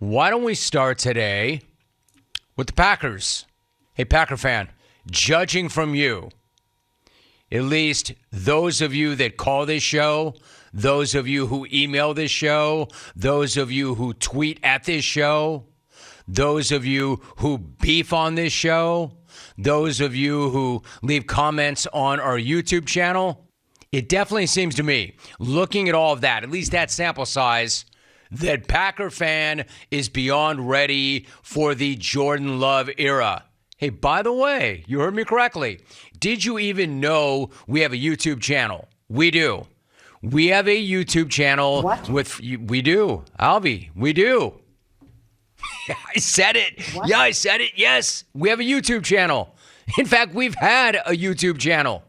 Why don't we start today with the Packers? Hey, Packer fan, judging from you, at least those of you that call this show, those of you who email this show, those of you who tweet at this show, those of you who beef on this show, those of you who leave comments on our YouTube channel, it definitely seems to me, looking at all of that, at least that sample size, that Packer fan is beyond ready for the Jordan Love era. Hey, by the way, you heard me correctly. Did you even know we have a YouTube channel? We do. We have a YouTube channel. What? We do. Alvy, we do. I said it. What? Yeah, I said it. Yes, we have a YouTube channel. In fact, we've had a YouTube channel.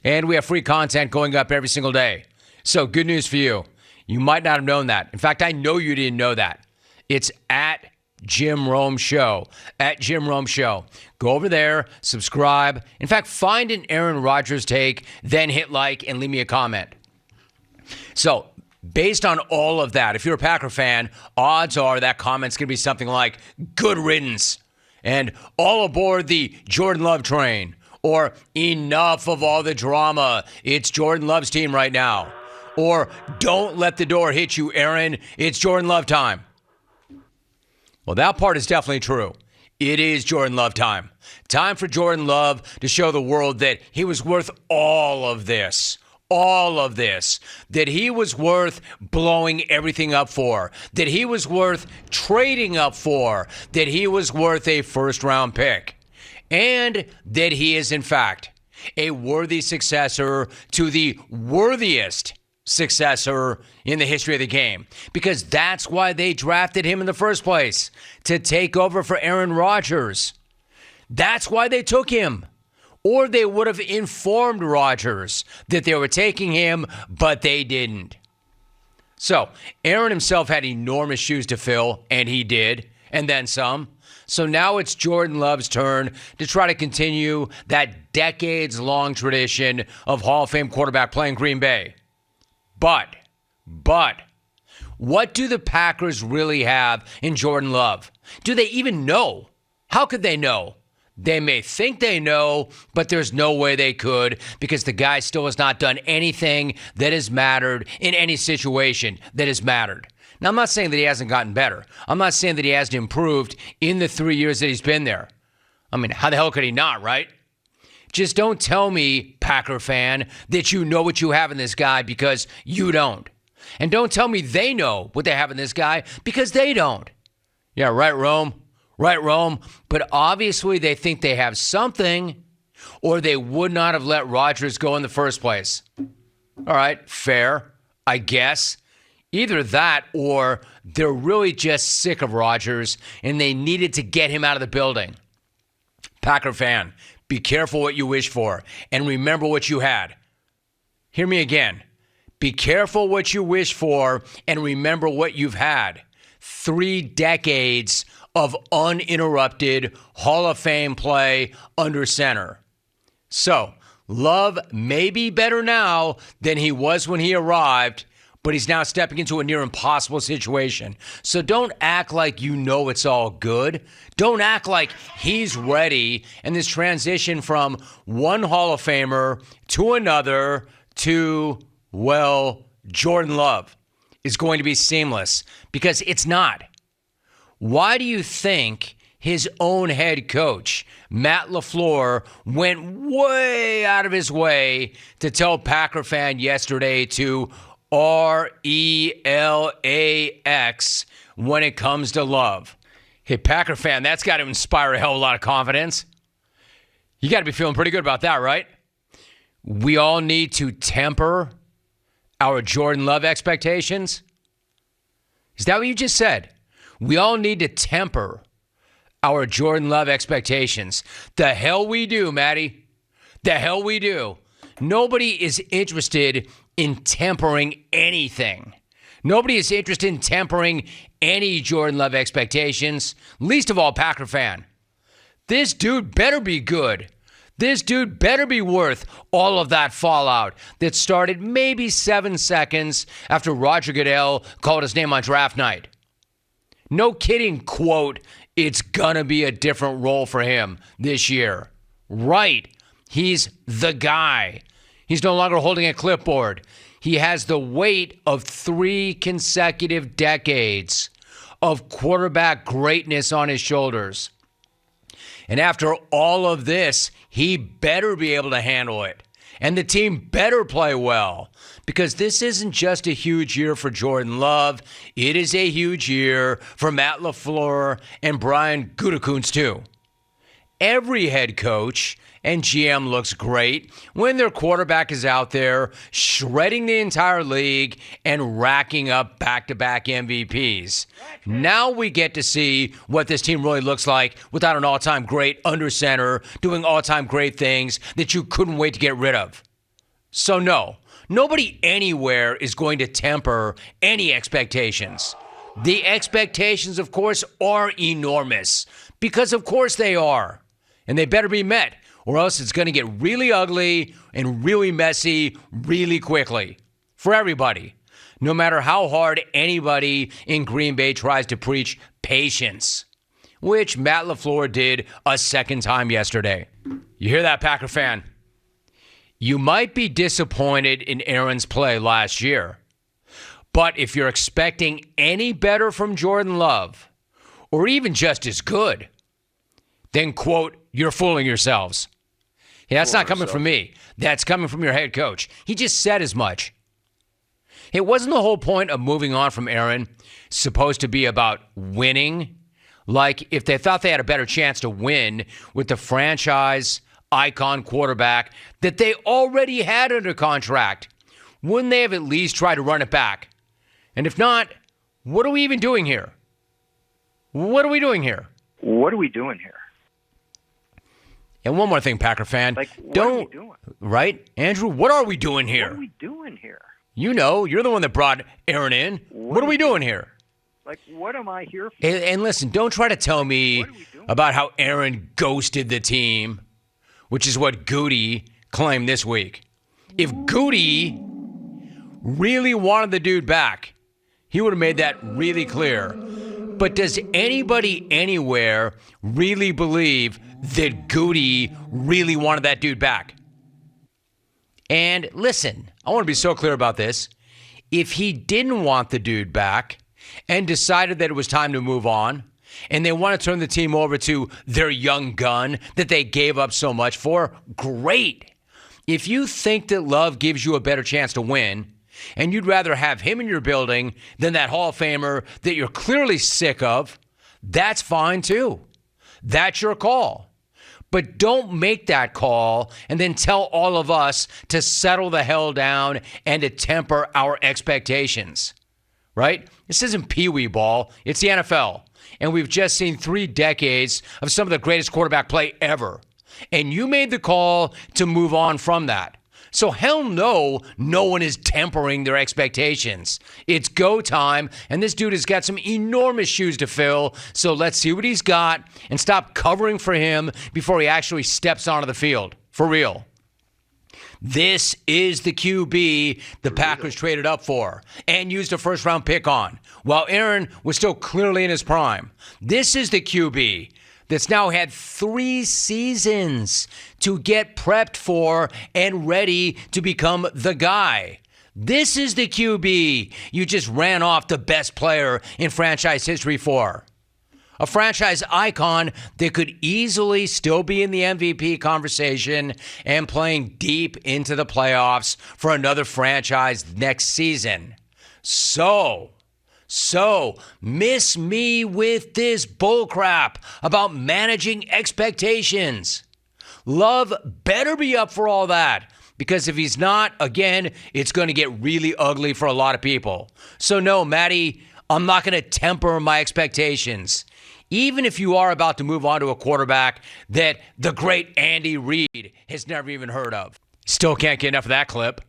And we have free content going up every single day. So good news for you. You might not have known that. In fact, I know you didn't know that. It's at Jim Rome Show. At Jim Rome Show. Go over there, subscribe. In fact, find an Aaron Rodgers take, then hit like and leave me a comment. So, based on all of that, if you're a Packer fan, odds are that comment's going to be something like, good riddance, and all aboard the Jordan Love train, or enough of all the drama, it's Jordan Love's team right now, or don't let the door hit you, Aaron, it's Jordan Love time. Well, that part is definitely true. It is Jordan Love time. Time for Jordan Love to show the world that he was worth all of this. All of this, that he was worth blowing everything up for, that he was worth trading up for, that he was worth a first-round pick, and that he is, in fact, a worthy successor to the worthiest successor in the history of the game, because that's why they drafted him in the first place, to take over for Aaron Rodgers. That's why they took him. Or they would have informed Rodgers that they were taking him, but they didn't. So, Aaron himself had enormous shoes to fill, and he did, and then some. So now it's Jordan Love's turn to try to continue that decades-long tradition of Hall of Fame quarterback playing Green Bay. But, what do the Packers really have in Jordan Love? Do they even know? How could they know? They may think they know, but there's no way they could, because the guy still has not done anything that has mattered in any situation that has mattered. Now, I'm not saying that he hasn't gotten better. I'm not saying that he hasn't improved in the 3 years that he's been there. I mean, how the hell could he not, right? Just don't tell me, Packer fan, that you know what you have in this guy, because you don't. And don't tell me they know what they have in this guy, because they don't. Yeah, right, Rome? Right, Rome, but obviously they think they have something, or they would not have let Rodgers go in the first place. All right, fair, I guess. Either that, or they're really just sick of Rodgers, and they needed to get him out of the building. Packer fan, be careful what you wish for, and remember what you had. Hear me again. Be careful what you wish for, and remember what you've had. 3 decades of uninterrupted Hall of Fame play under center. So, Love may be better now than he was when he arrived, but he's now stepping into a near impossible situation. So don't act like you know it's all good. Don't act like he's ready, and this transition from one Hall of Famer to another to, well, Jordan Love is going to be seamless, because it's not. Why do you think his own head coach, Matt LaFleur, went way out of his way to tell Packer fan yesterday to RELAX when it comes to Love? Hey, Packer fan, that's got to inspire a hell of a lot of confidence. You got to be feeling pretty good about that, right? We all need to temper our Jordan Love expectations. Is that what you just said? We all need to temper our Jordan Love expectations. The hell we do, Matty. The hell we do. Nobody is interested in tempering anything. Nobody is interested in tempering any Jordan Love expectations, least of all Packer fan. This dude better be good. This dude better be worth all of that fallout that started maybe 7 seconds after Roger Goodell called his name on draft night. No kidding, quote, it's gonna be a different role for him this year. Right. He's the guy. He's no longer holding a clipboard. He has the weight of 3 consecutive decades of quarterback greatness on his shoulders. And after all of this, he better be able to handle it. And the team better play well, because this isn't just a huge year for Jordan Love. It is a huge year for Matt LaFleur and Brian Gutekunst too. Every head coach and GM looks great when their quarterback is out there shredding the entire league and racking up back-to-back MVPs. Now we get to see what this team really looks like without an all-time great under center doing all-time great things that you couldn't wait to get rid of. So no, nobody anywhere is going to temper any expectations. The expectations, of course, are enormous, because of course they are. And they better be met, or else it's going to get really ugly and really messy really quickly for everybody, no matter how hard anybody in Green Bay tries to preach patience, which Matt LaFleur did a second time yesterday. You hear that, Packer fan? You might be disappointed in Aaron's play last year, but if you're expecting any better from Jordan Love, or even just as good, then, quote, you're fooling yourselves. Yeah, that's not coming from me. That's coming from your head coach. He just said as much. It wasn't the whole point of moving on from Aaron supposed to be about winning. Like, if they thought they had a better chance to win with the franchise icon quarterback that they already had under contract, wouldn't they have at least tried to run it back? And if not, what are we even doing here? What are we doing here? What are we doing here? And one more thing, Packer fan. What are we doing? Right? Andrew, what are we doing here? What are we doing here? You know, you're the one that brought Aaron in. What are we doing here? What am I here for? And listen, don't try to tell me about how Aaron ghosted the team, which is what Goody claimed this week. If Goody really wanted the dude back, he would have made that really clear. But does anybody anywhere really believe that Goody really wanted that dude back? And listen, I want to be so clear about this. If he didn't want the dude back and decided that it was time to move on, and they want to turn the team over to their young gun that they gave up so much for, great. If you think that Love gives you a better chance to win, and you'd rather have him in your building than that Hall of Famer that you're clearly sick of, that's fine too. That's your call. But don't make that call and then tell all of us to settle the hell down and to temper our expectations, right? This isn't Pee-wee ball. It's the NFL. And we've just seen 3 decades of some of the greatest quarterback play ever. And you made the call to move on from that. So hell no, no one is tempering their expectations. It's go time, and this dude has got some enormous shoes to fill, so let's see what he's got and stop covering for him before he actually steps onto the field. For real. This is the QB the Packers traded up for and used a first-round pick on, while Aaron was still clearly in his prime. This is the QB that's now had 3 seasons to get prepped for and ready to become the guy. This is the QB you just ran off the best player in franchise history for. A franchise icon that could easily still be in the MVP conversation and playing deep into the playoffs for another franchise next season. So miss me with this bullcrap about managing expectations. Love better be up for all that, because if he's not, again, it's going to get really ugly for a lot of people. So no, Matty, I'm not going to temper my expectations. Even if you are about to move on to a quarterback that the great Andy Reid has never even heard of. Still can't get enough of that clip.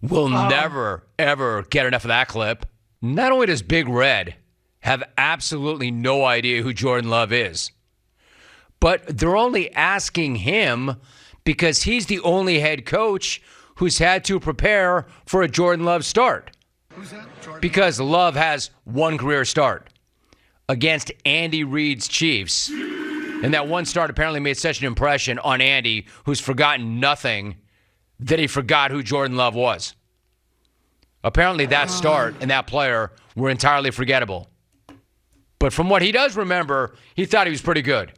We'll never, ever get enough of that clip. Not only does Big Red have absolutely no idea who Jordan Love is, but they're only asking him because he's the only head coach who's had to prepare for a Jordan Love start. Who's that? Because Love has one career start. against Andy Reid's Chiefs. And that one start apparently made such an impression on Andy, who's forgotten nothing, that he forgot who Jordan Love was. Apparently that start and that player were entirely forgettable. But from what he does remember, he thought he was pretty good.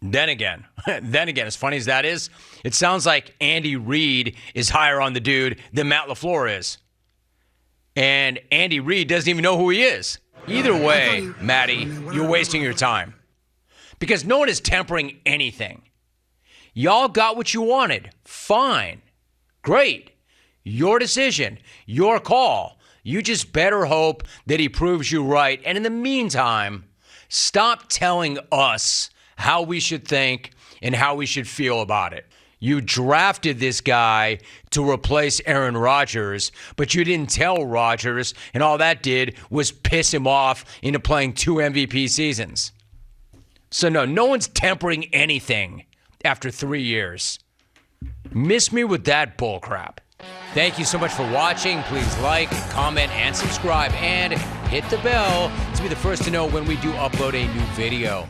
Then again, as funny as that is, it sounds like Andy Reid is higher on the dude than Matt LaFleur is. And Andy Reid doesn't even know who he is. Either way, Matty, you're wasting your time. Because no one is tempering anything. Y'all got what you wanted. Fine. Great. Your decision. Your call. You just better hope that he proves you right. And in the meantime, stop telling us how we should think and how we should feel about it. You drafted this guy to replace Aaron Rodgers, but you didn't tell Rodgers, and all that did was piss him off into playing 2 MVP seasons. So no one's tempering anything after 3 years. Miss me with that bullcrap. Thank you so much for watching. Please like, comment, and subscribe, and hit the bell to be the first to know when we do upload a new video.